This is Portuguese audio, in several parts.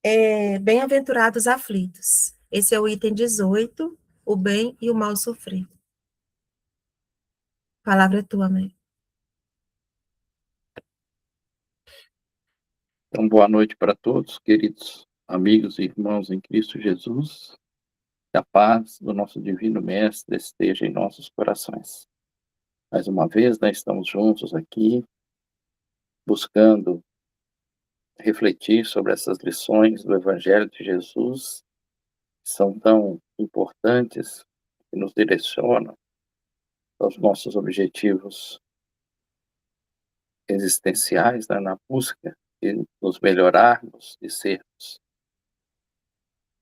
Bem-aventurados aflitos. Esse é o item 18, o bem e o mal sofrido. A palavra é tua, mãe. Então, boa noite para todos, queridos amigos e irmãos em Cristo Jesus. Que a paz do nosso Divino Mestre esteja em nossos corações. Mais uma vez, nós estamos juntos aqui, buscando refletir sobre essas lições do Evangelho de Jesus, que são tão importantes, que nos direcionam aos nossos objetivos existenciais, né, na busca de nos melhorarmos e sermos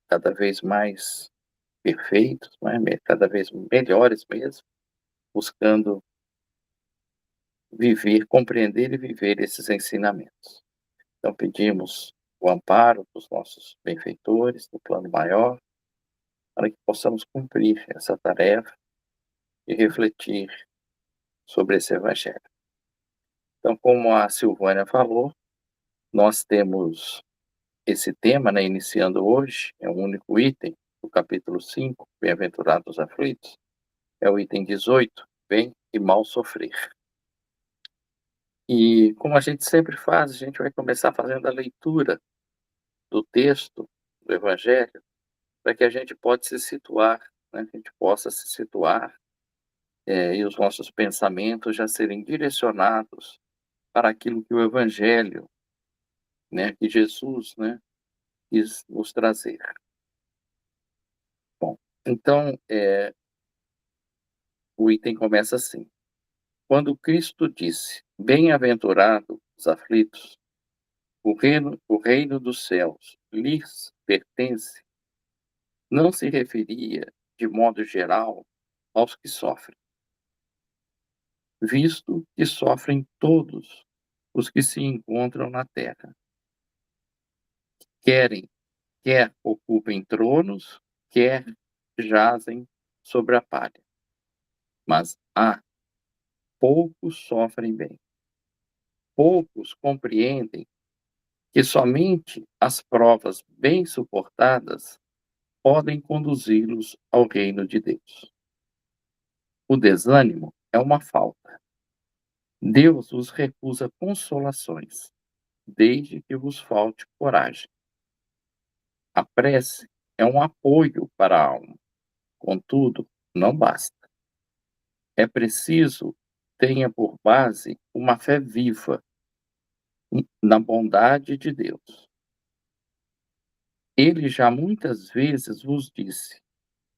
cada vez mais perfeitos, né, cada vez melhores mesmo, buscando viver, compreender e viver esses ensinamentos. Então pedimos o amparo dos nossos benfeitores, do plano maior, para que possamos cumprir essa tarefa e refletir sobre esse Evangelho. Então, como a Silvânia falou, nós temos esse tema, né, iniciando hoje, é um único item, do capítulo 5, Bem-aventurados aflitos, é o item 18, bem e mal sofrer. E como a gente sempre faz, a gente vai começar fazendo a leitura do texto do Evangelho, para que a gente possa se situar, né? A gente possa se situar e os nossos pensamentos já serem direcionados para aquilo que o Evangelho, né, que Jesus, né, quis nos trazer. Bom, então o item começa assim: quando Cristo disse, bem-aventurados os aflitos, o reino dos céus lhes pertence, não se referia, de modo geral, aos que sofrem, visto que sofrem todos os que se encontram na terra, quer ocupem tronos, quer jazem sobre a palha. Mas poucos sofrem bem. Poucos compreendem que somente as provas bem suportadas podem conduzi-los ao reino de Deus. O desânimo é uma falta. Deus vos recusa consolações, desde que vos falte coragem. A prece é um apoio para a alma, contudo, não basta. É preciso tenha por base uma fé viva na bondade de Deus. Ele já muitas vezes vos disse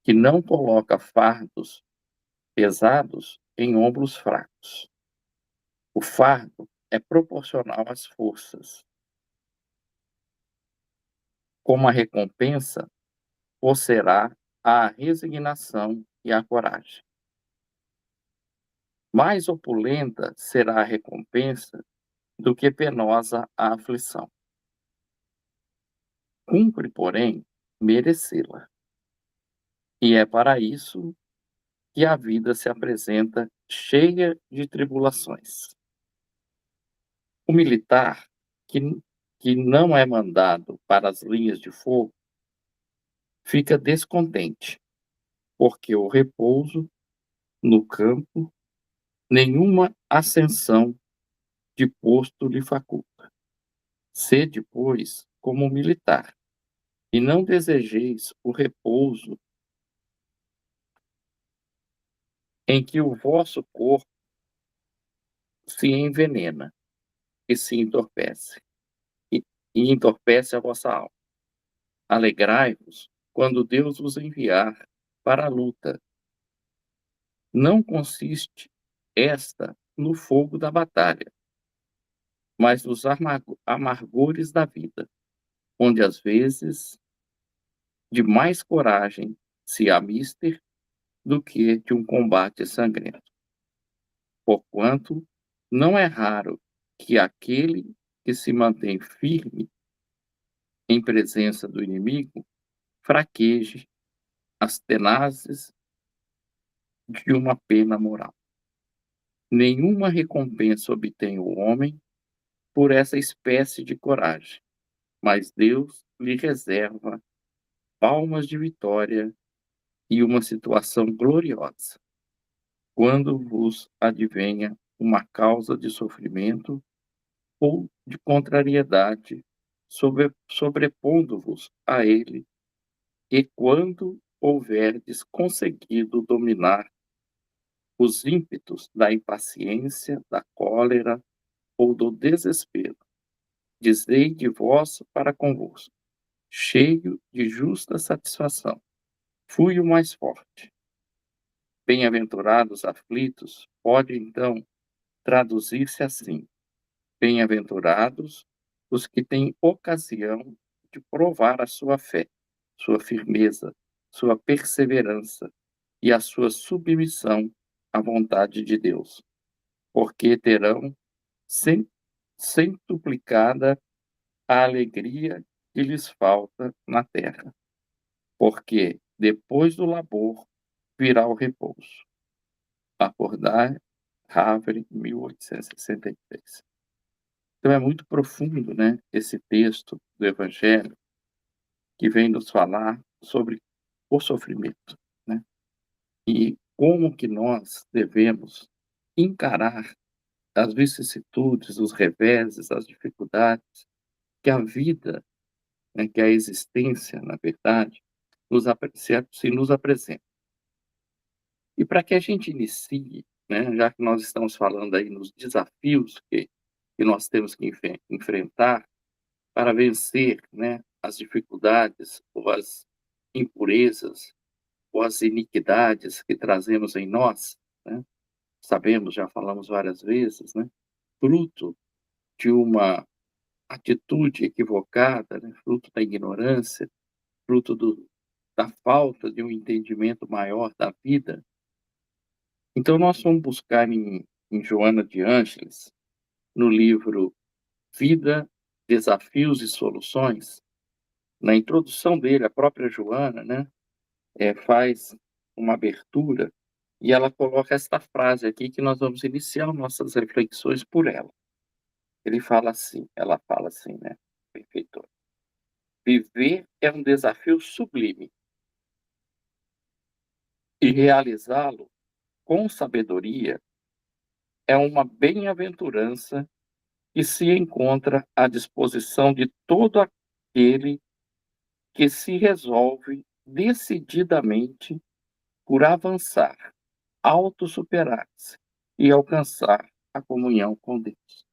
que não coloca fardos pesados em ombros fracos. O fardo é proporcional às forças. Como a recompensa, ou será a resignação e a coragem. Mais opulenta será a recompensa do que penosa a aflição. Cumpre, porém, merecê-la. E é para isso que a vida se apresenta cheia de tribulações. O militar que, que não é mandado para as linhas de fogo fica descontente, porque o repouso no campo, nenhuma ascensão de posto lhe faculta. Sede, pois, como militar, e não desejeis o repouso em que o vosso corpo se envenena e se entorpece, e, e entorpece a vossa alma. Alegrai-vos quando Deus vos enviar para a luta. Não consiste esta no fogo da batalha, mas nos amargores da vida, onde às vezes de mais coragem se há mister do que de um combate sangrento. Porquanto não é raro que aquele que se mantém firme em presença do inimigo fraqueje as tenazes de uma pena moral. Nenhuma recompensa obtém o homem por essa espécie de coragem, mas Deus lhe reserva palmas de vitória e uma situação gloriosa, quando vos advenha uma causa de sofrimento ou de contrariedade, sobrepondo-vos a ele, e quando houverdes conseguido dominar os ímpetos da impaciência, da cólera ou do desespero, dizei de vós para convosco, cheio de justa satisfação: fui o mais forte. Bem-aventurados aflitos pode então traduzir-se assim: bem-aventurados os que têm ocasião de provar a sua fé, sua firmeza, sua perseverança e a sua submissão à vontade de Deus, porque terão centuplicada a alegria que lhes falta na terra, porque depois do labor virá o repouso. Acordar, Havre, 1863. Então é muito profundo, né, esse texto do Evangelho que vem nos falar sobre o sofrimento, né, e como que nós devemos encarar as vicissitudes, os reveses, as dificuldades que a vida, né, que a existência, na verdade, nos apresenta. E para que a gente inicie, né, já que nós estamos falando aí nos desafios que nós temos que enfrentar para vencer, né, as dificuldades ou as impurezas ou as iniquidades que trazemos em nós, né, sabemos, já falamos várias vezes, né, fruto de uma atitude equivocada, né, fruto da ignorância, fruto da falta de um entendimento maior da vida. Então, nós vamos buscar em Joana de Ângeles, no livro Vida, Desafios e Soluções, na introdução dele, a própria Joana, né, faz uma abertura e ela coloca esta frase aqui que nós vamos iniciar nossas reflexões por ela. Ela fala assim, né, benfeitor: viver é um desafio sublime e realizá-lo com sabedoria é uma bem-aventurança que se encontra à disposição de todo aquele que se resolve decididamente por avançar, autossuperar-se e alcançar a comunhão com Deus.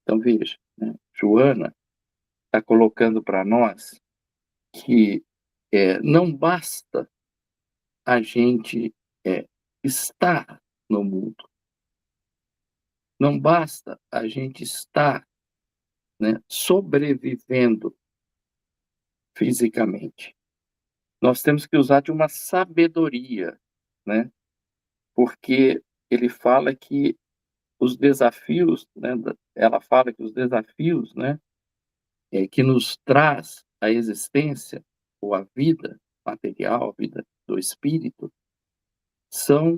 Então veja, né, Joana está colocando para nós que não basta a gente estar no mundo, não basta a gente estar, né, sobrevivendo fisicamente. Nós temos que usar de uma sabedoria, né? Porque ele fala que os desafios, né, ela fala que os desafios, né, que nos traz a existência ou a vida material, a vida do espírito, são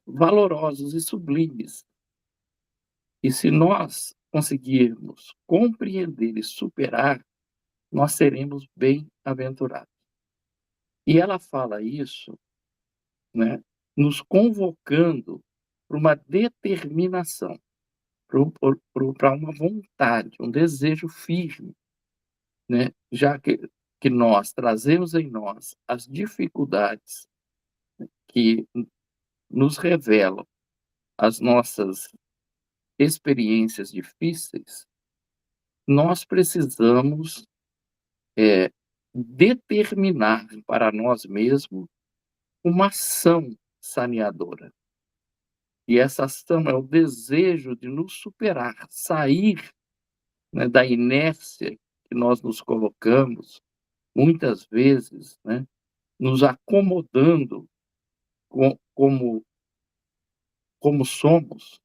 valorosos e sublimes. E se nós conseguirmos compreender e superar, nós seremos bem-aventurados. E ela fala isso, né, nos convocando para uma determinação, para uma vontade, um desejo firme, né, já que nós trazemos em nós as dificuldades que nos revelam as nossas experiências difíceis, nós precisamos determinar para nós mesmos uma ação saneadora. E essa ação é o desejo de nos superar, sair, né, da inércia que nós nos colocamos, muitas vezes, né, nos acomodando como somos,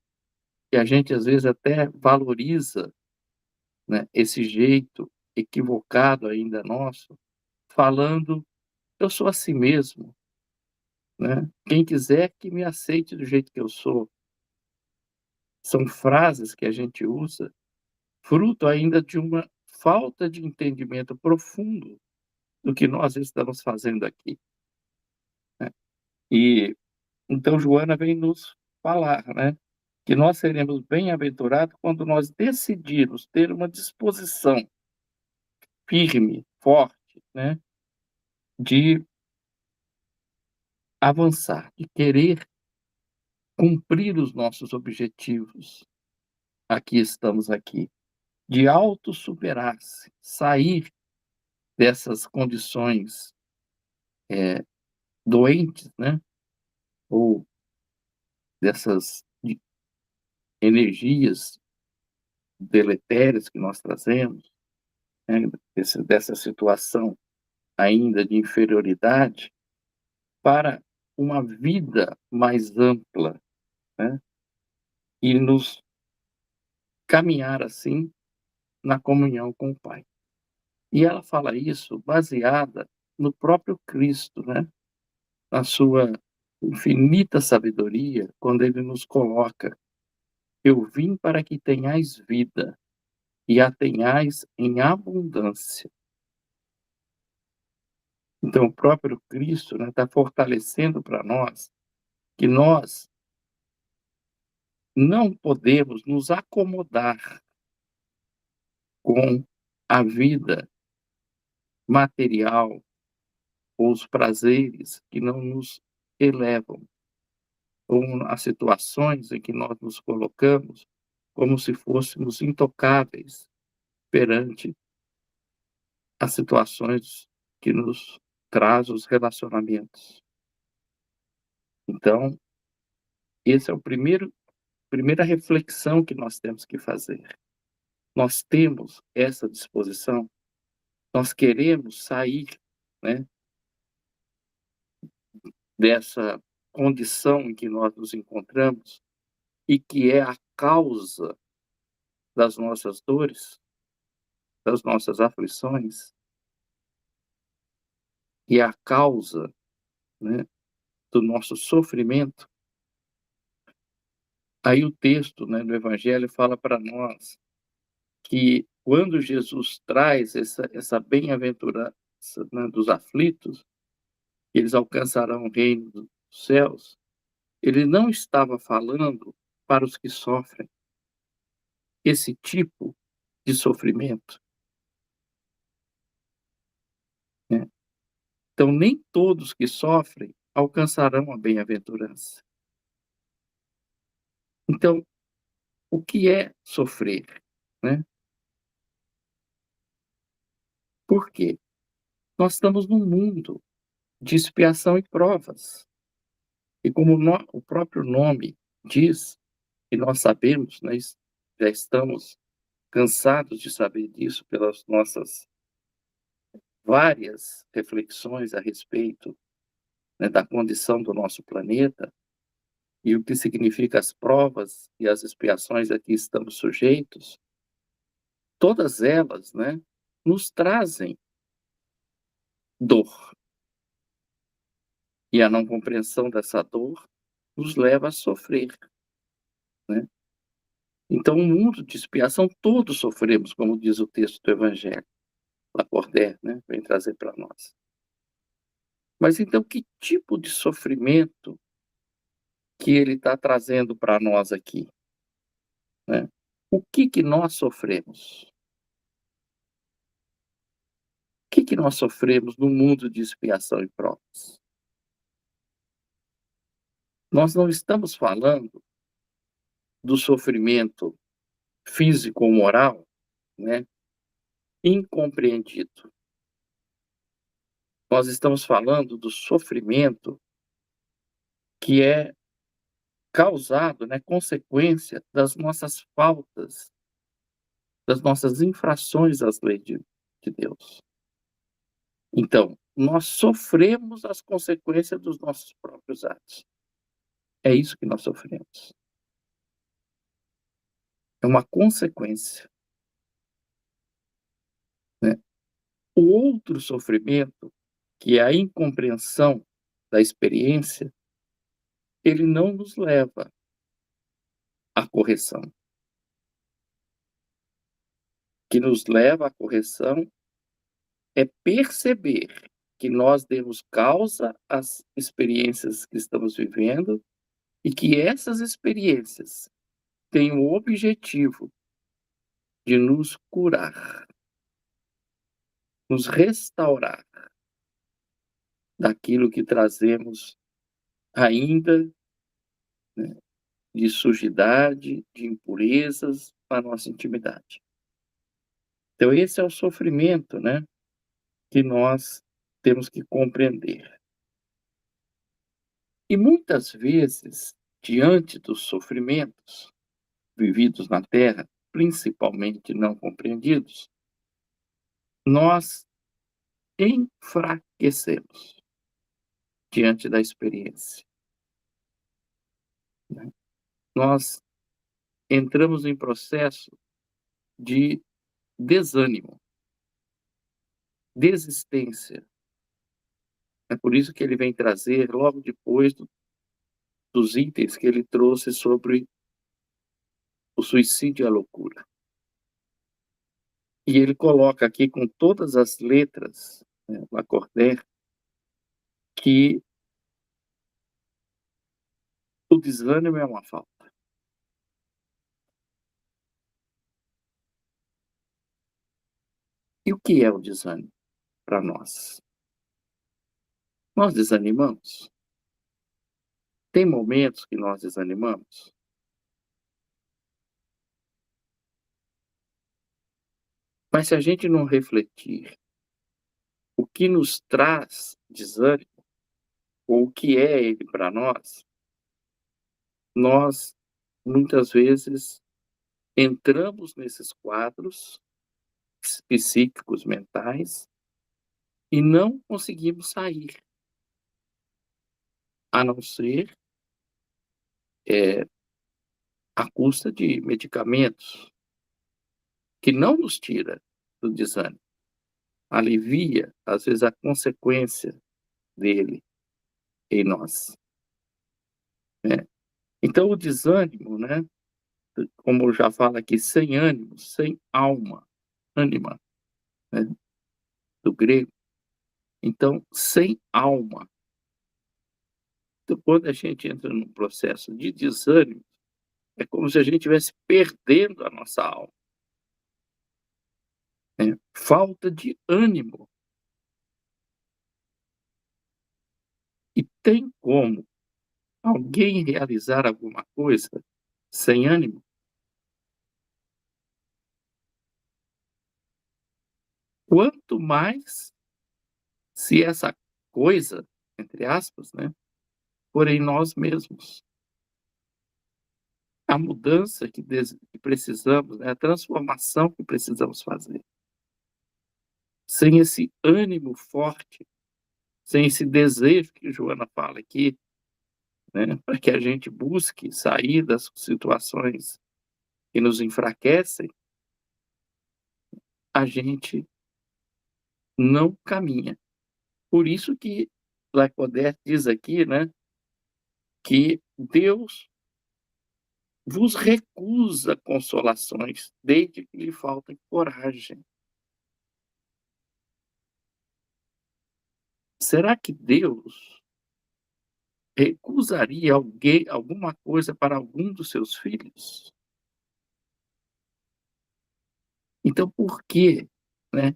que a gente às vezes até valoriza, né, esse jeito equivocado ainda nosso, falando: eu sou assim mesmo, né? Quem quiser que me aceite do jeito que eu sou. São frases que a gente usa fruto ainda de uma falta de entendimento profundo do que nós estamos fazendo aqui, né. E então Joana vem nos falar, né, que nós seremos bem-aventurados quando nós decidirmos ter uma disposição firme, forte, né, de avançar, de querer cumprir os nossos objetivos. Aqui estamos aqui, de autossuperar-se, sair dessas condições, doentes, né, ou dessas energias deletérias que nós trazemos, né, dessa situação ainda de inferioridade, para uma vida mais ampla, né, e nos caminhar assim na comunhão com o Pai. E ela fala isso baseada no próprio Cristo, né, na sua infinita sabedoria, quando ele nos coloca: "Eu vim para que tenhais vida e a tenhais em abundância". Então o próprio Cristo, né, está fortalecendo para nós que nós não podemos nos acomodar com a vida material ou os prazeres que não nos elevam, ou as situações em que nós nos colocamos como se fôssemos intocáveis perante as situações que nos traz os relacionamentos. Então, esse é o primeira reflexão que nós temos que fazer. Nós temos essa disposição? Nós queremos sair, né, dessa condição em que nós nos encontramos e que é a causa das nossas dores, das nossas aflições, e é a causa, né, do nosso sofrimento. Aí o texto, né, do Evangelho fala para nós que quando Jesus traz essa bem-aventurança, né, dos aflitos, eles alcançarão o reino dos céus, ele não estava falando para os que sofrem esse tipo de sofrimento, né. Então nem todos que sofrem alcançarão a bem-aventurança. Então, o que é sofrer, né? Por quê? Nós estamos num mundo de expiação e provas. E como o próprio nome diz, e nós sabemos, né, já estamos cansados de saber disso pelas nossas várias reflexões a respeito, né, da condição do nosso planeta e o que significa as provas e as expiações a que estamos sujeitos, todas elas, né, nos trazem dor. E a não compreensão dessa dor nos leva a sofrer, né. Então, um mundo de expiação, todos sofremos, como diz o texto do Evangelho. Lacordaire, né, vem trazer para nós. Mas então que tipo de sofrimento que ele está trazendo para nós aqui, né? O que nós sofremos? O que nós sofremos no mundo de expiação e provas? Nós não estamos falando do sofrimento físico ou moral, né, incompreendido. Nós estamos falando do sofrimento que é causado, né, consequência das nossas faltas, das nossas infrações às leis de Deus. Então, nós sofremos as consequências dos nossos próprios atos. É isso que nós sofremos. É uma consequência, né. O outro sofrimento, que é a incompreensão da experiência, ele não nos leva à correção. que nos leva à correção é perceber que nós demos causa às experiências que estamos vivendo e que essas experiências têm o objetivo de nos curar, nos restaurar daquilo que trazemos ainda, né, de sujidade, de impurezas na nossa intimidade. Então esse é o sofrimento, né, que nós temos que compreender. E muitas vezes, diante dos sofrimentos vividos na Terra, principalmente não compreendidos, nós enfraquecemos diante da experiência, né. Nós entramos em processo de desânimo, desistência. É por isso que ele vem trazer logo depois dos itens que ele trouxe sobre o suicídio e a loucura. E ele coloca aqui com todas as letras, né, Lacordaire, que o desânimo é uma falta. E o que é o desânimo para nós? Nós desanimamos? Tem momentos que nós desanimamos? Mas se a gente não refletir o que nos traz desânimo, ou o que é ele para nós muitas vezes entramos nesses quadros psíquicos, mentais, e não conseguimos sair, a não ser à custa de medicamentos, que não nos tira do desânimo, alivia, às vezes, a consequência dele em nós, né. Então o desânimo, né, como já fala aqui, sem ânimo, sem alma, ânima, né, do grego, então sem alma. Então quando a gente entra num processo de desânimo, é como se a gente estivesse perdendo a nossa alma, né, falta de ânimo. E tem como alguém realizar alguma coisa sem ânimo? Quanto mais se essa coisa, entre aspas, né, for em nós mesmos. A mudança que precisamos, né, a transformação que precisamos fazer. Sem esse ânimo forte, sem esse desejo que Joana fala aqui, né, para que a gente busque sair das situações que nos enfraquecem, a gente não caminha. Por isso que Lacordaire diz aqui, né, que Deus vos recusa consolações, desde que lhe falta coragem. Será que Deus recusaria alguma coisa para algum dos seus filhos? Então por que, né,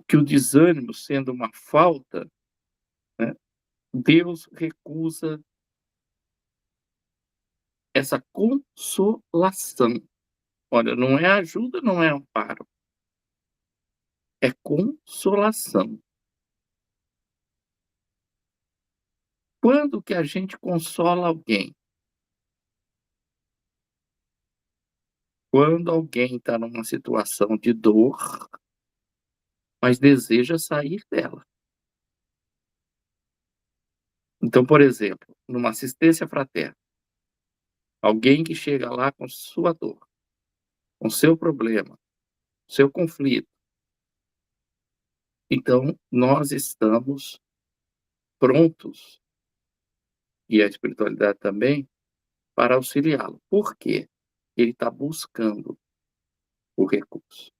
que o desânimo sendo uma falta, né, Deus recusa essa consolação? Olha, não é ajuda, não é amparo, é consolação. Quando que a gente consola alguém? Quando alguém está numa situação de dor, mas deseja sair dela. Então, por exemplo, numa assistência fraterna, alguém que chega lá com sua dor, com seu problema, seu conflito, então nós estamos prontos, e a espiritualidade também, para auxiliá-lo. Por quê? Ele está buscando o recurso.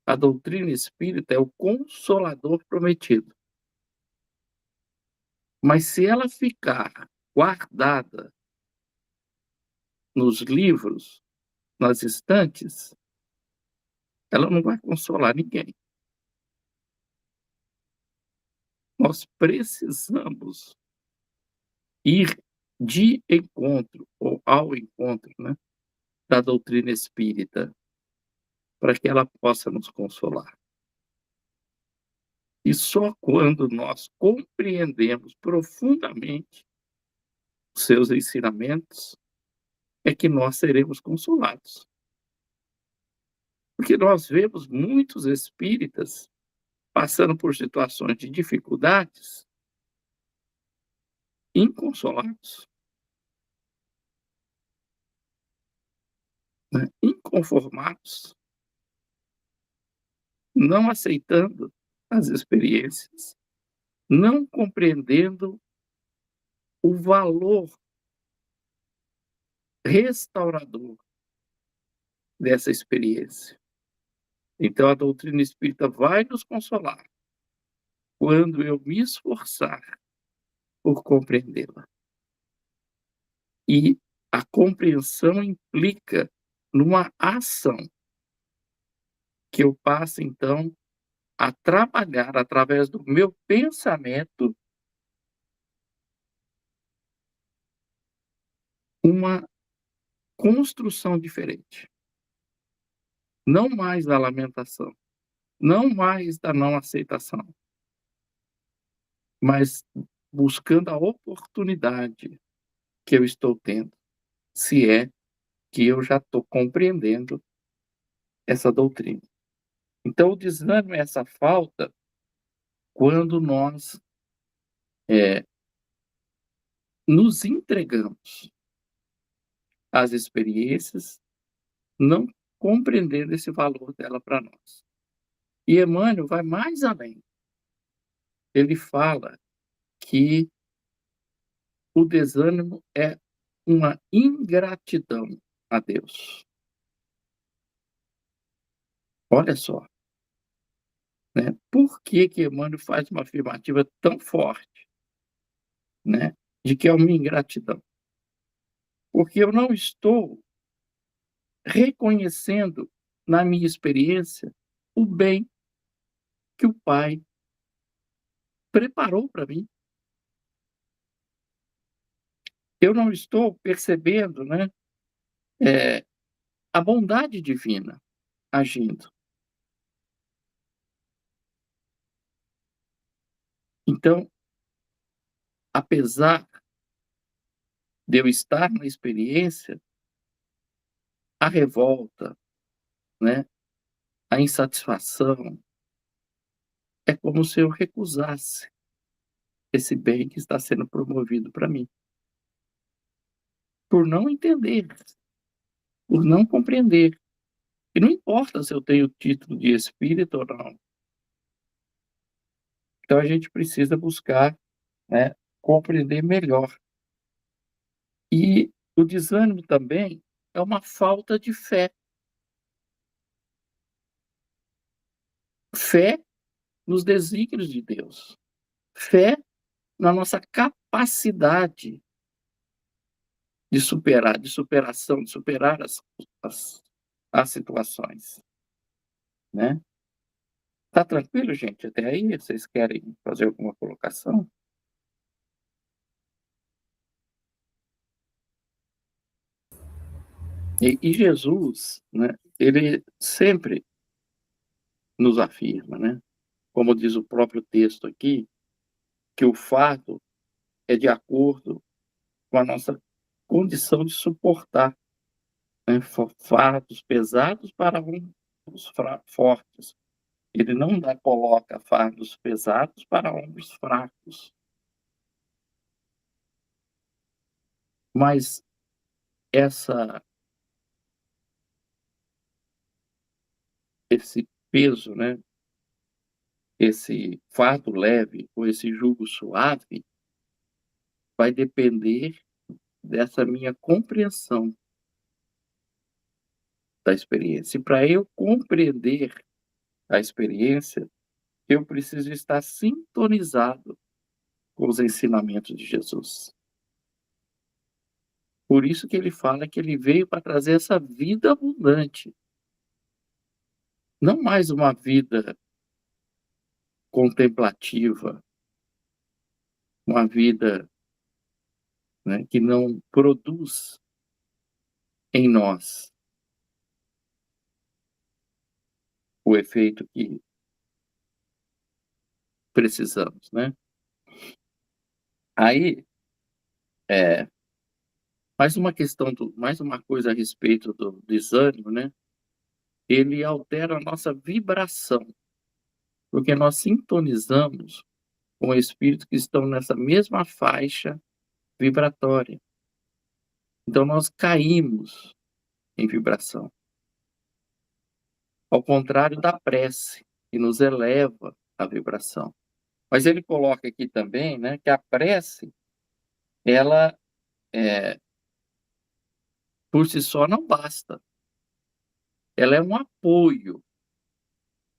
A doutrina espírita é o consolador prometido. Mas se ela ficar guardada nos livros, nas estantes, ela não vai consolar ninguém. Nós precisamos ir de encontro, ou ao encontro, né, da doutrina espírita, para que ela possa nos consolar. E só quando nós compreendemos profundamente os seus ensinamentos é que nós seremos consolados. Porque nós vemos muitos espíritas passando por situações de dificuldades, inconsolados, né? Inconformados, não aceitando as experiências, não compreendendo o valor restaurador dessa experiência. Então, a doutrina espírita vai nos consolar quando eu me esforçar por compreendê-la. E a compreensão implica numa ação que eu passo, então, a trabalhar através do meu pensamento uma construção diferente. Não mais da lamentação, não mais da não aceitação, mas buscando a oportunidade que eu estou tendo, se é que eu já estou compreendendo essa doutrina. Então, o desânimo é essa falta quando nós nos entregamos às experiências, não compreendendo esse valor dela para nós. E Emmanuel vai mais além. Ele fala que o desânimo é uma ingratidão a Deus. Olha só, né? Por que que Emmanuel faz uma afirmativa tão forte, né, de que é uma ingratidão? Porque eu não estou reconhecendo na minha experiência o bem que o Pai preparou para mim. Eu não estou percebendo, né, a bondade divina agindo. Então, apesar de eu estar na experiência, a revolta, né, a insatisfação, é como se eu recusasse esse bem que está sendo promovido para mim. Por não entender, por não compreender. E não importa se eu tenho o título de espírito ou não. Então a gente precisa buscar, né, compreender melhor. E o desânimo também é uma falta de fé. Fé nos desígnios de Deus. Fé na nossa capacidade de superar, de superação, de superar as situações, né? Tá tranquilo, gente, até aí? Vocês querem fazer alguma colocação? E Jesus, né, ele sempre nos afirma, né, como diz o próprio texto aqui, que o fardo é de acordo com a nossa condição de suportar, né, fardos pesados para ombros fortes. Ele não coloca fardos pesados para ombros fracos. Mas essa esse peso, né, esse fardo leve ou esse jugo suave vai depender dessa minha compreensão da experiência. E para eu compreender a experiência, eu preciso estar sintonizado com os ensinamentos de Jesus. Por isso que ele fala que ele veio para trazer essa vida abundante. Não mais uma vida contemplativa, uma vida, né, que não produz em nós o efeito que precisamos, né? Aí, mais uma coisa a respeito do desânimo, né? Ele altera a nossa vibração, porque nós sintonizamos com espíritos que estão nessa mesma faixa vibratória. Então nós caímos em vibração. Ao contrário da prece, que nos eleva a vibração. Mas ele coloca aqui também, né, que a prece, ela, por si só, não basta. Ela é um apoio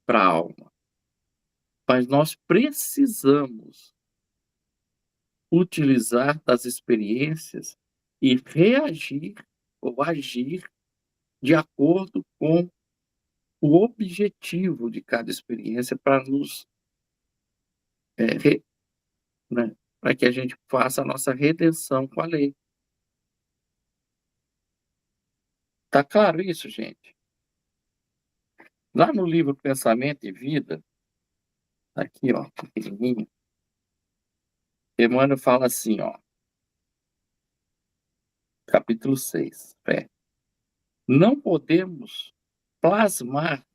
para a alma. Mas nós precisamos utilizar das experiências e reagir ou agir de acordo com o objetivo de cada experiência para nos, né, para que a gente faça a nossa redenção com a lei. Tá claro isso, gente? Lá no livro Pensamento e Vida, aqui, ó, pequenininho, Emmanuel fala assim, ó, capítulo 6, fé. Não podemos plasmar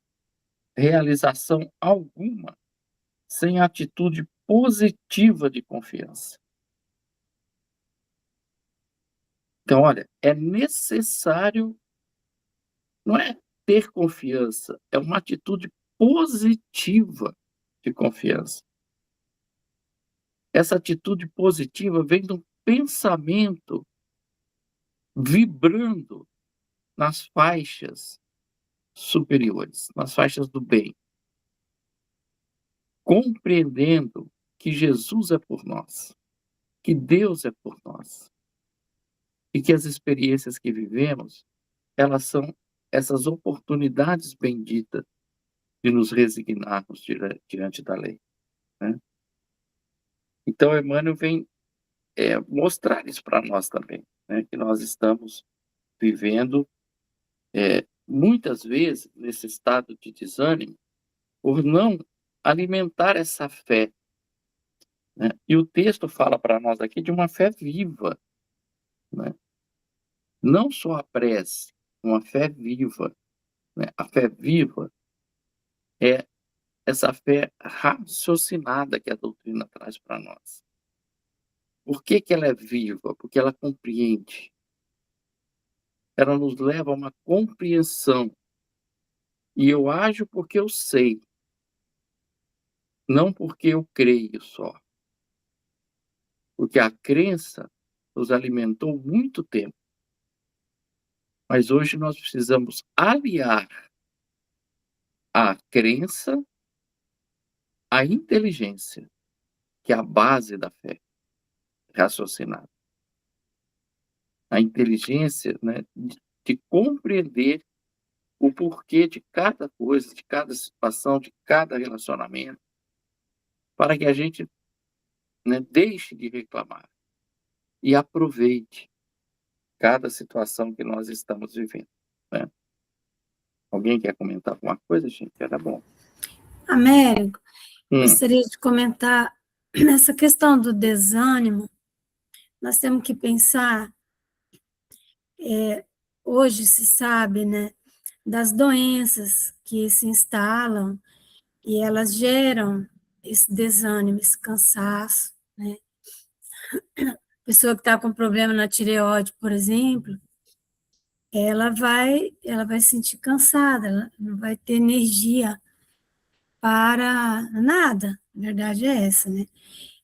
realização alguma sem atitude positiva de confiança. Então, olha, é necessário, não é ter confiança, é uma atitude positiva de confiança. Essa atitude positiva vem de um pensamento vibrando nas faixas superiores, nas faixas do bem, compreendendo que Jesus é por nós, que Deus é por nós, e que as experiências que vivemos, elas são essas oportunidades benditas de nos resignarmos diante da lei, né? Então, Emmanuel vem mostrar isso para nós também, né? Que nós estamos vivendo, muitas vezes, nesse estado de desânimo, por não alimentar essa fé, né? E o texto fala para nós aqui de uma fé viva, né? Não só a prece, uma fé viva, né? A fé viva é essa fé raciocinada que a doutrina traz para nós. Por que que ela é viva? Porque ela compreende. Ela nos leva a uma compreensão. E eu ajo porque eu sei, não porque eu creio só. Porque a crença nos alimentou muito tempo. Mas hoje nós precisamos aliar a crença à inteligência, que é a base da fé raciocinada. A inteligência, né, de compreender o porquê de cada coisa, de cada situação, de cada relacionamento, para que a gente, né, deixe de reclamar e aproveite cada situação que nós estamos vivendo, né? Alguém quer comentar alguma coisa, gente? Era bom. Américo, gostaria de comentar essa questão do desânimo. Nós temos que pensar, hoje se sabe, né, das doenças que se instalam e elas geram esse desânimo, esse cansaço, né? Pessoa que está com problema na tireoide, por exemplo, ela vai se sentir cansada, ela não vai ter energia para nada, a verdade é essa, né?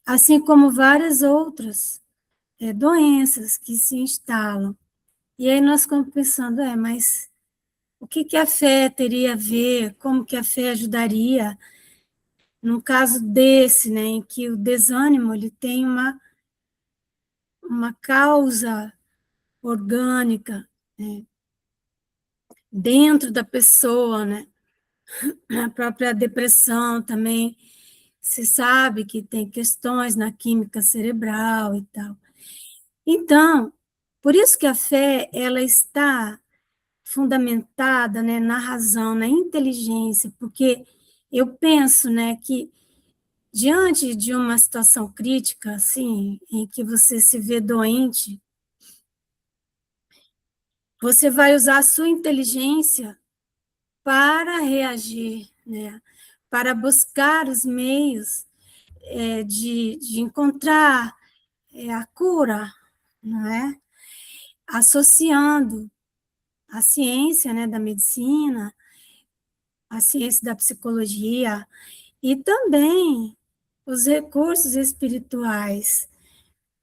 Assim como várias outras doenças que se instalam. E aí nós ficamos pensando, mas o que a fé teria a ver, como que a fé ajudaria num caso desse, né, em que o desânimo ele tem uma causa orgânica, né, dentro da pessoa, né? A própria depressão também, se sabe que tem questões na química cerebral e tal. Então, por isso que a fé ela está fundamentada, né, na razão, na inteligência, porque eu penso, né, que diante de uma situação crítica, assim, em que você se vê doente, você vai usar a sua inteligência para reagir, né, para buscar os meios de encontrar a cura, não é? Associando a ciência, né, da medicina, a ciência da psicologia e também os recursos espirituais.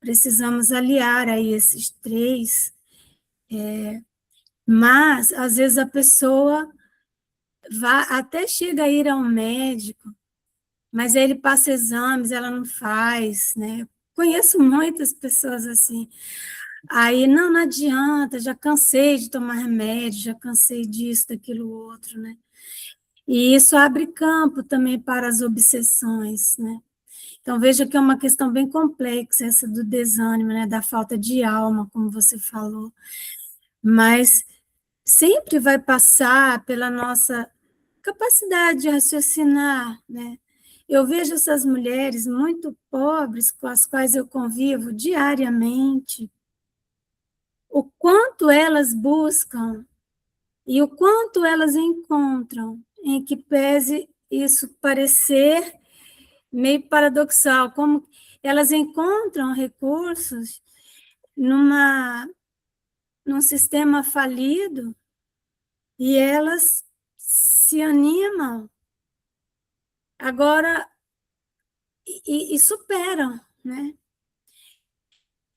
Precisamos aliar aí esses três, mas às vezes a pessoa até chega a ir ao médico, mas aí ele passa exames, ela não faz, né? Conheço muitas pessoas assim. Aí, não adianta, já cansei de tomar remédio, já cansei disso, daquilo, outro, né? E isso abre campo também para as obsessões, né? Então, veja que é uma questão bem complexa, essa do desânimo, né? Da falta de alma, como você falou. Mas sempre vai passar pela nossa capacidade de raciocinar, né? Eu vejo essas mulheres muito pobres com as quais eu convivo diariamente, o quanto elas buscam e o quanto elas encontram, em que pese isso parecer meio paradoxal, como elas encontram recursos num sistema falido e elas se animam agora e superam, né?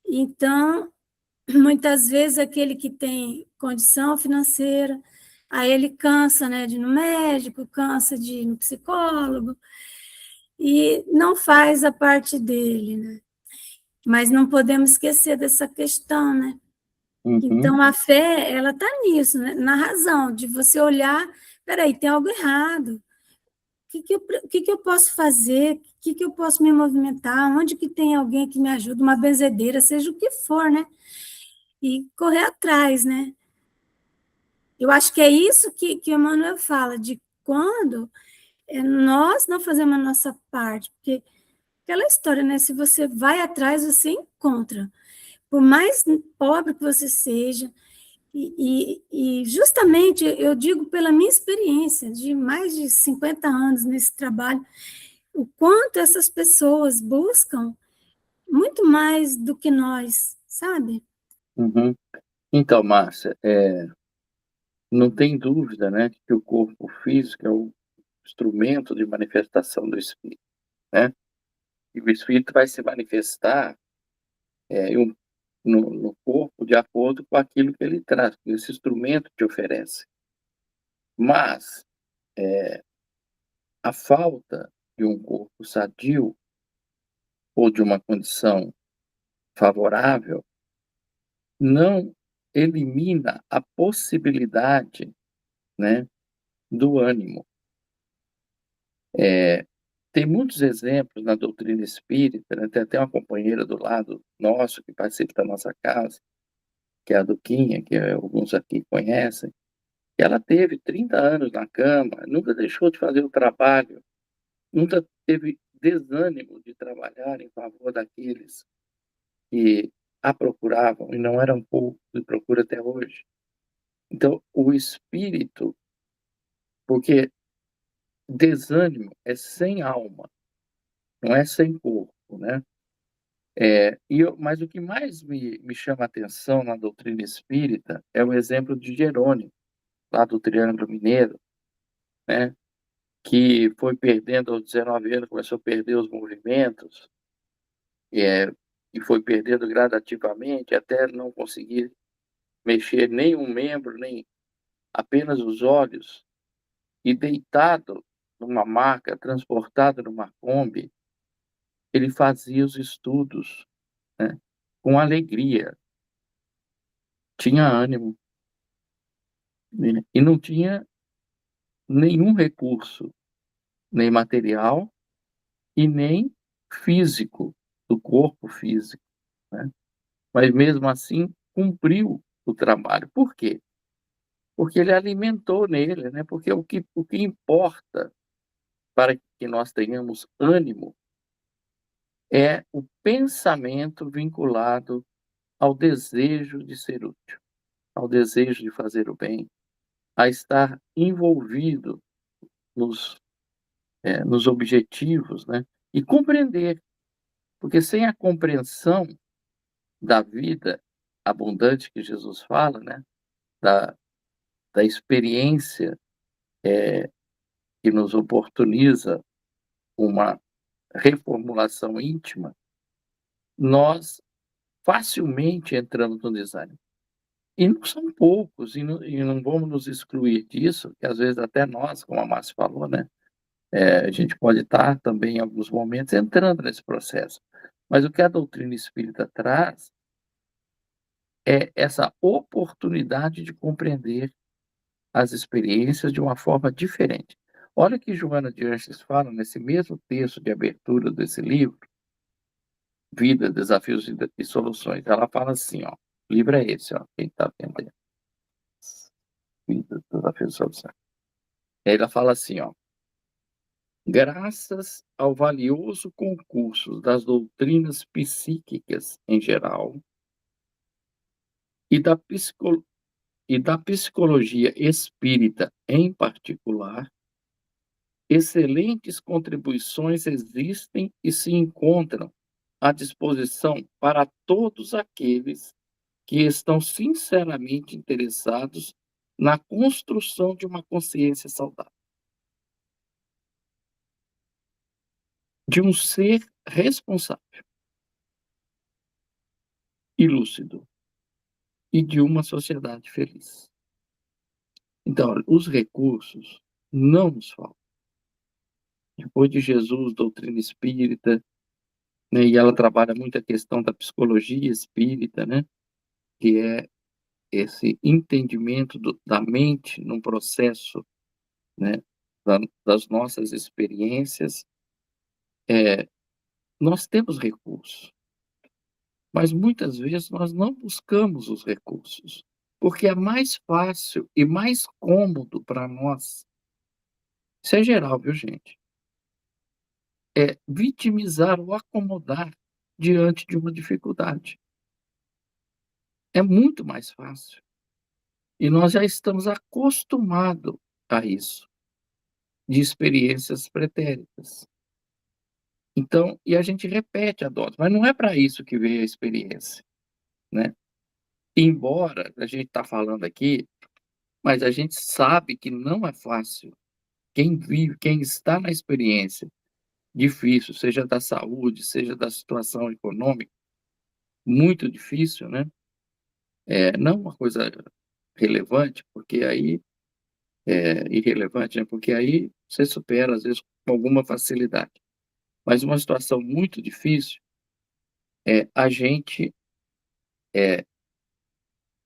Então, muitas vezes aquele que tem condição financeira, aí ele cansa, né, de ir no médico, cansa de ir no psicólogo, e não faz a parte dele, né? Mas não podemos esquecer dessa questão, né? Uhum, Então, a fé, ela está nisso, né? Na razão de você olhar, peraí, tem algo errado. O que eu posso fazer? O que eu posso me movimentar? Onde que tem alguém que me ajuda? Uma benzedeira, seja o que for, né? E correr atrás, né? Eu acho que é isso que o Emmanuel fala, de quando nós não fazemos a nossa parte, porque aquela história, né? Se você vai atrás, você encontra. Por mais pobre que você seja, e justamente eu digo pela minha experiência de mais de 50 anos nesse trabalho, o quanto essas pessoas buscam muito mais do que nós, sabe? uhum. Então, Márcia, não tem dúvida, né, que o corpo físico é o instrumento de manifestação do espírito, né? E o espírito vai se manifestar no corpo de acordo com aquilo que ele traz, que esse instrumento te oferece. Mas a falta de um corpo sadio ou de uma condição favorável não elimina a possibilidade, né, do ânimo. Tem muitos exemplos na doutrina espírita, né? Tem até uma companheira do lado nosso que participa da nossa casa, que é a Duquinha, que alguns aqui conhecem. Ela teve 30 anos na cama, nunca deixou de fazer o trabalho, nunca teve desânimo de trabalhar em favor daqueles que a procuravam, e não eram poucos, e procura até hoje. Então, o espírito, porque desânimo é sem alma, não é sem corpo, né? Mas o que mais me chama a atenção na doutrina espírita é o exemplo de Jerônimo, lá do Triângulo Mineiro, né? Que foi perdendo aos 19 anos, começou a perder os movimentos, e foi perdendo gradativamente até não conseguir mexer nem um membro, nem. apenas os olhos e deitado numa maca, transportado numa Kombi, ele fazia os estudos, né, com alegria, tinha ânimo, né, e não tinha nenhum recurso, nem material e nem físico, do corpo físico, né? Mas mesmo assim cumpriu o trabalho. Por quê? Porque ele alimentou nele, né? Porque o que importa para que nós tenhamos ânimo é o pensamento vinculado ao desejo de ser útil, ao desejo de fazer o bem, a estar envolvido nos, nos objetivos, né? E compreender, porque sem a compreensão da vida abundante que Jesus fala, né? Da, da experiência que nos oportuniza uma reformulação íntima, nós facilmente entramos no desânimo. E não são poucos, e não vamos nos excluir disso, que às vezes até nós, como a Márcia falou, né, a gente pode estar também em alguns momentos entrando nesse processo. Mas o que a doutrina espírita traz é essa oportunidade de compreender as experiências de uma forma diferente. Olha o que Joana de Ângeles fala nesse mesmo texto de abertura desse livro, Vida, Desafios e Soluções. Ela fala assim, ó, o livro é esse, ó, quem está vendo aí. Vida, Desafios e Soluções. E aí ela fala assim, ó, graças ao valioso concurso das doutrinas psíquicas em geral e da psicologia espírita em particular, excelentes contribuições existem e se encontram à disposição para todos aqueles que estão sinceramente interessados na construção de uma consciência saudável, de um ser responsável e lúcido e de uma sociedade feliz. Então, os recursos não nos faltam. Depois de Jesus, doutrina espírita, né, e ela trabalha muito a questão da psicologia espírita, né, que é esse entendimento da mente num processo, né, das nossas experiências. Nós temos recursos, mas muitas vezes nós não buscamos os recursos, porque é mais fácil e mais cômodo para nós, isso é geral, viu, gente? É vitimizar ou acomodar diante de uma dificuldade. É muito mais fácil. E nós já estamos acostumados a isso, de experiências pretéritas. Então, e a gente repete a dose, mas não é para isso que veio a experiência, né? Embora a gente está falando aqui, mas a gente sabe que não é fácil. Quem vive, quem está na experiência difícil, seja da saúde, seja da situação econômica, muito difícil, né? Não uma coisa relevante, porque aí irrelevante, né? Porque aí você supera, às vezes, com alguma facilidade. Mas uma situação muito difícil, a gente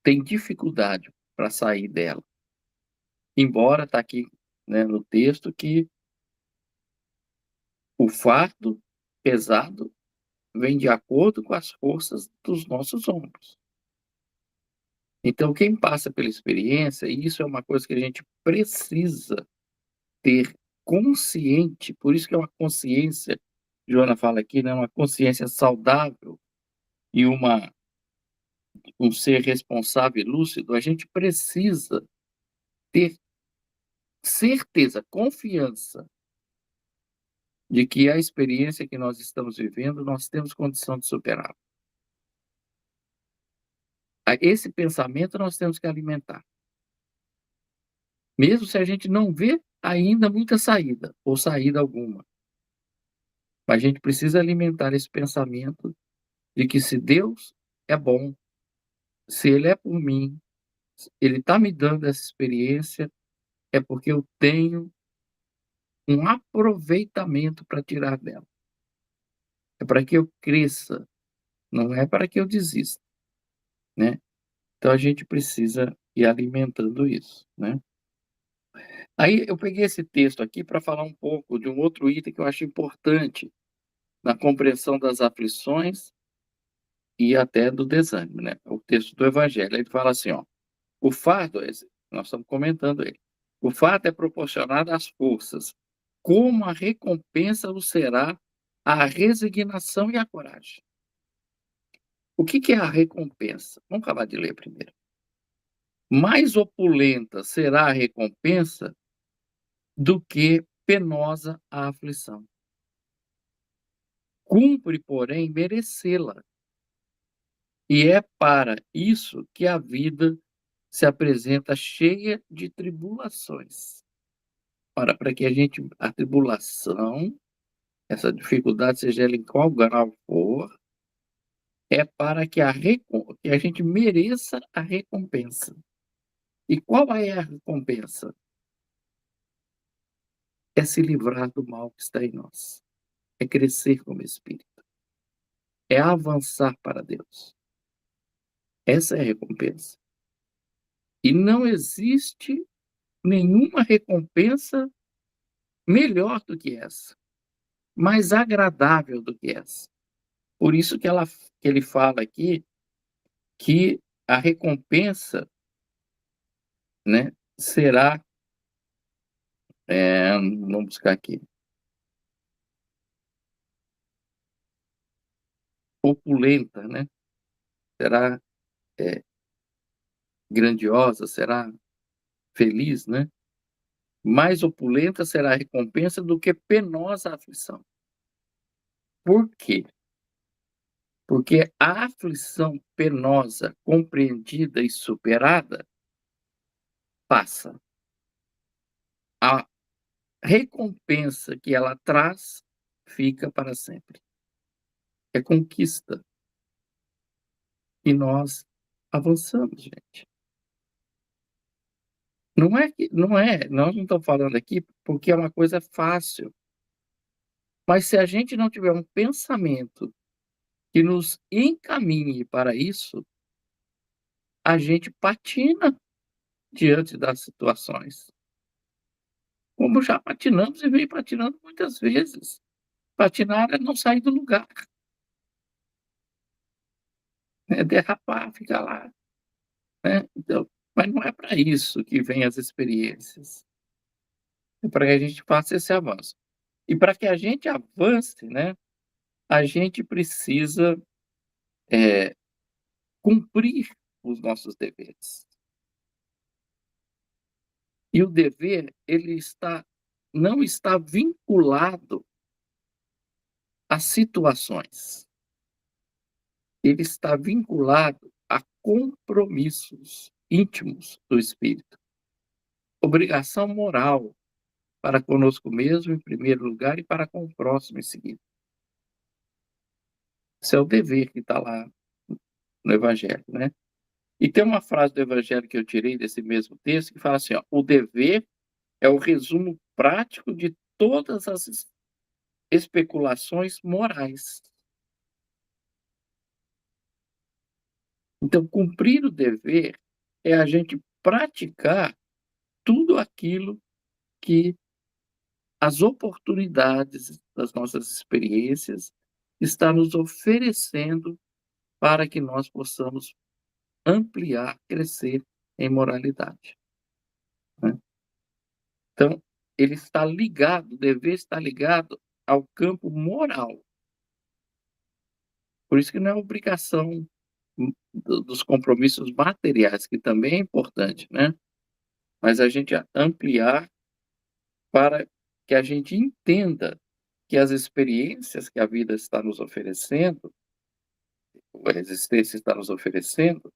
tem dificuldade para sair dela. Embora está aqui, né, no texto que o fardo pesado vem de acordo com as forças dos nossos ombros. Então, quem passa pela experiência, e isso é uma coisa que a gente precisa ter consciente, por isso que é uma consciência, Joana fala aqui, né, uma consciência saudável e um ser responsável e lúcido, a gente precisa ter certeza, confiança de que a experiência que nós estamos vivendo, nós temos condição de superar. Esse pensamento nós temos que alimentar. Mesmo se a gente não vê ainda muita saída, ou saída alguma. Mas a gente precisa alimentar esse pensamento de que se Deus é bom, se Ele é por mim, ele está me dando essa experiência, é porque eu tenho um aproveitamento para tirar dela. É para que eu cresça, não é para que eu desista, né. Então a gente precisa ir alimentando isso, né. Aí eu peguei esse texto aqui para falar um pouco de um outro item que eu acho importante na compreensão das aflições e até do desânimo, né, o texto do evangelho. Ele fala assim, ó: "O fardo", nós estamos comentando ele, "o fardo é proporcionado às forças, como a recompensa o será a resignação e a coragem". O que que é a recompensa? Vamos acabar de ler primeiro. "Mais opulenta será a recompensa do que penosa a aflição. Cumpre, porém, merecê-la, e é para isso que a vida se apresenta cheia de tribulações". Ora, para que a tribulação, essa dificuldade, seja ela em qual grau for, é para que a gente mereça a recompensa. E qual é a recompensa? É se livrar do mal que está em nós, é crescer como espírito, é avançar para Deus. Essa é a recompensa. E não existe nenhuma recompensa melhor do que essa, mais agradável do que essa. Por isso que ele fala aqui que a recompensa, né, será, vamos buscar aqui, opulenta, né, será, grandiosa, será feliz, né. Mais opulenta será a recompensa do que penosa a aflição. Por quê? Porque a aflição penosa, compreendida e superada, passa. A recompensa que ela traz fica para sempre. É conquista. E nós avançamos, gente. Nós não estamos falando aqui porque é uma coisa fácil, mas se a gente não tiver um pensamento que nos encaminhe para isso, a gente patina diante das situações, como já patinamos e vem patinando muitas vezes. Patinar é não sair do lugar, é derrapar, ficar lá, né. Então, mas não é para isso que vêm as experiências, é para que a gente faça esse avanço. E para que a gente avance, né, a gente precisa, eh, cumprir os nossos deveres. E o dever, ele não está vinculado a situações, ele está vinculado a compromissos íntimos do espírito. Obrigação moral para conosco mesmo, em primeiro lugar, e para com o próximo em seguida. Esse é o dever que está lá no evangelho, né. E tem uma frase do evangelho que eu tirei desse mesmo texto que fala assim, ó: "O dever é o resumo prático de todas as especulações morais". Então, cumprir o dever é a gente praticar tudo aquilo que as oportunidades das nossas experiências está nos oferecendo para que nós possamos ampliar, crescer em moralidade, né. Então, ele está ligado, o dever está ligado ao campo moral. Por isso que não é obrigação dos compromissos materiais, que também é importante, né, mas a gente ampliar para que a gente entenda que as experiências que a vida está nos oferecendo, a existência está nos oferecendo,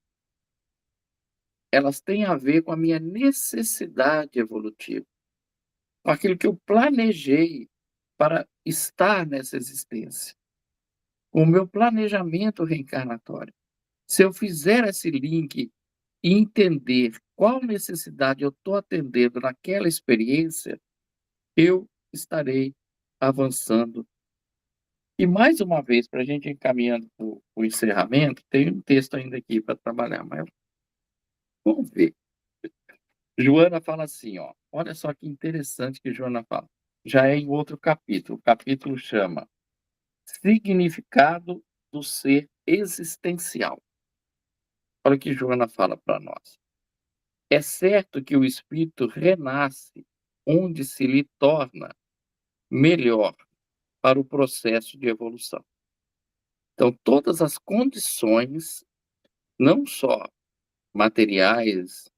elas têm a ver com a minha necessidade evolutiva, com aquilo que eu planejei para estar nessa existência, com o meu planejamento reencarnatório. Se eu fizer esse link e entender qual necessidade eu estou atendendo naquela experiência, eu estarei avançando. E mais uma vez, para a gente ir encaminhando para o encerramento, tem um texto ainda aqui para trabalhar, mas vamos ver. Joana fala assim, ó, olha só que interessante que Joana fala. Já é em outro capítulo. O capítulo chama Significado do Ser Existencial. Olha o que Joana fala para nós. É certo que o espírito renasce onde se lhe torna melhor para o processo de evolução. Então, todas as condições, não só materiais,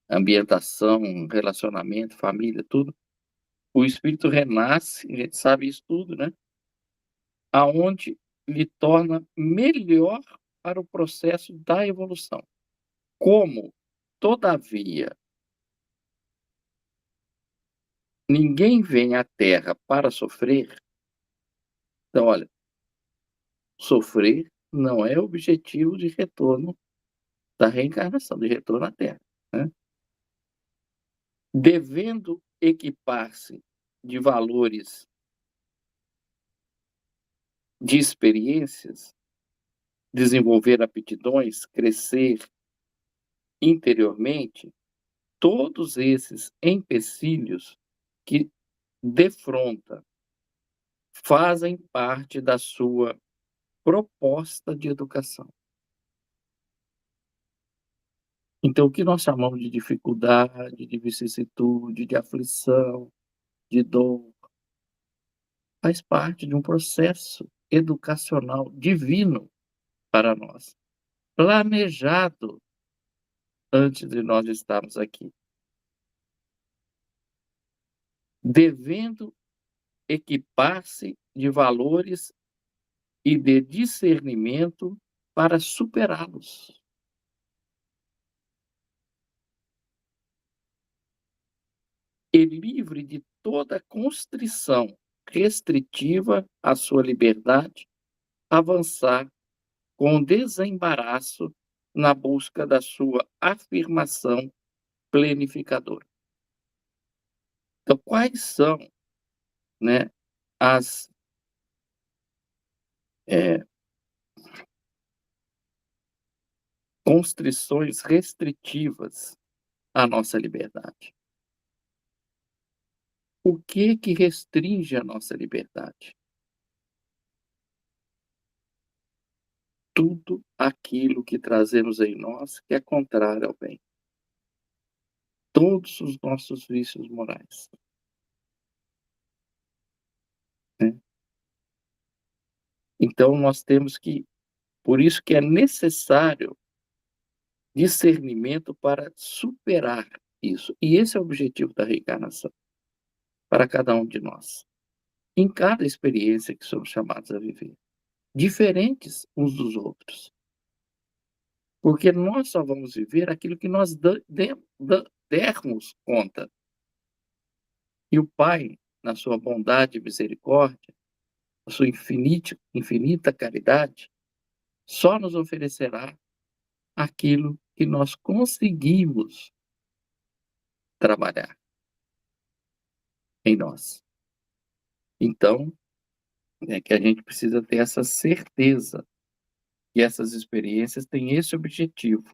ambientação, relacionamento, família, tudo, o espírito renasce, a gente sabe isso tudo, né? Aonde lhe torna melhor para o processo da evolução. Como, todavia, ninguém vem à Terra para sofrer, então, olha, sofrer não é objetivo de retorno da reencarnação, de retorno à Terra, né? Devendo equipar-se de valores de experiências, desenvolver aptidões, crescer interiormente, todos esses empecilhos que defronta fazem parte da sua proposta de educação. Então, o que nós chamamos de dificuldade, de vicissitude, de aflição, de dor, faz parte de um processo educacional divino para nós, planejado antes de nós estarmos aqui. Devendo equipar-se de valores e de discernimento para superá-los. E livre de toda constrição restritiva à sua liberdade, avançar com desembaraço na busca da sua afirmação plenificadora. Então, quais são, né, as constrições restritivas à nossa liberdade? O que restringe a nossa liberdade? Tudo aquilo que trazemos em nós que é contrário ao bem. Todos os nossos vícios morais. Né? Então, nós temos que, por isso que é necessário discernimento para superar isso. E esse é o objetivo da reencarnação, para cada um de nós. Em cada experiência que somos chamados a viver. Diferentes uns dos outros. Porque nós só vamos viver aquilo que nós dermos conta. E o Pai, na sua bondade e misericórdia, a sua infinita caridade, só nos oferecerá aquilo que nós conseguimos trabalhar em nós. Então, é que a gente precisa ter essa certeza que essas experiências têm esse objetivo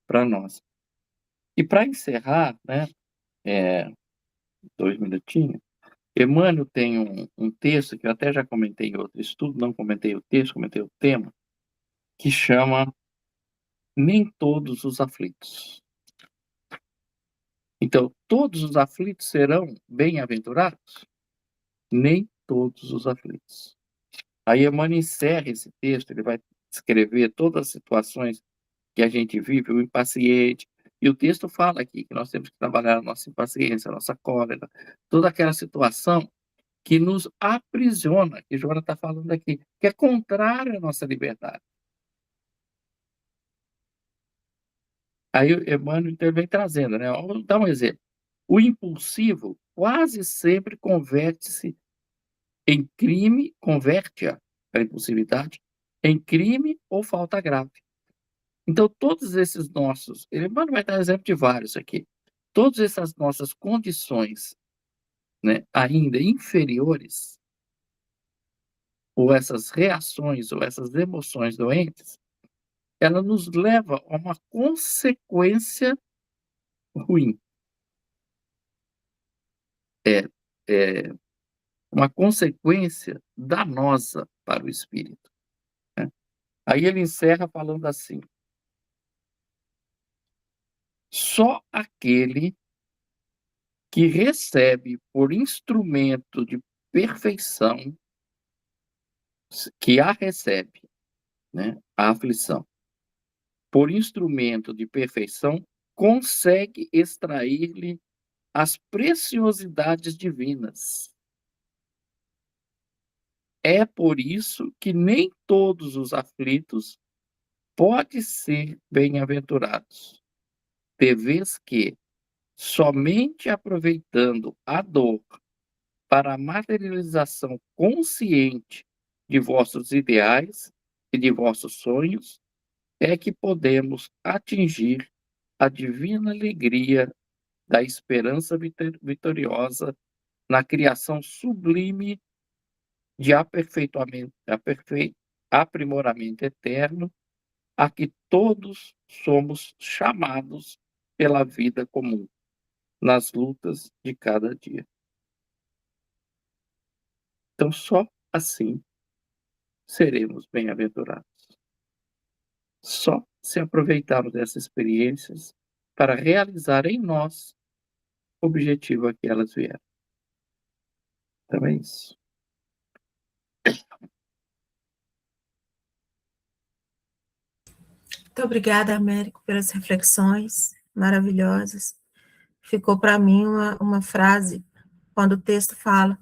para nós. E para encerrar, né, 2 minutinhos, Emmanuel tem um texto que eu até já comentei em outro estudo, não comentei o texto, comentei o tema, que chama Nem Todos os Aflitos. Então, todos os aflitos serão bem-aventurados? Nem todos os aflitos. Aí Emmanuel encerra esse texto, ele vai descrever todas as situações que a gente vive, o impaciente, e o texto fala aqui que nós temos que trabalhar a nossa impaciência, a nossa cólera, toda aquela situação que nos aprisiona, que Joana está falando aqui, que é contrária à nossa liberdade. Aí o Emmanuel vem trazendo, né? Vou dar um exemplo. O impulsivo quase sempre converte-se em crime, converte a impulsividade em crime ou falta grave. Então, todos esses nossos, Emmanuel vai dar exemplo de vários aqui, todas essas nossas condições, né, ainda inferiores, ou essas reações, ou essas emoções doentes, ela nos leva a uma consequência ruim. É uma consequência danosa para o espírito, né? Aí ele encerra falando assim: só aquele que recebe por instrumento de perfeição, que a recebe, né, a aflição, por instrumento de perfeição, consegue extrair-lhe as preciosidades divinas. É por isso que nem todos os aflitos podem ser bem-aventurados, de vez que, somente aproveitando a dor para a materialização consciente de vossos ideais e de vossos sonhos, é que podemos atingir a divina alegria da esperança vitoriosa na criação sublime de aprimoramento eterno a que todos somos chamados pela vida comum, nas lutas de cada dia. Então, só assim seremos bem-aventurados. Só se aproveitarmos dessas experiências para realizar em nós o objetivo a que elas vieram. Então é isso. Muito obrigada, Américo, pelas reflexões maravilhosas. Ficou para mim uma frase, quando o texto fala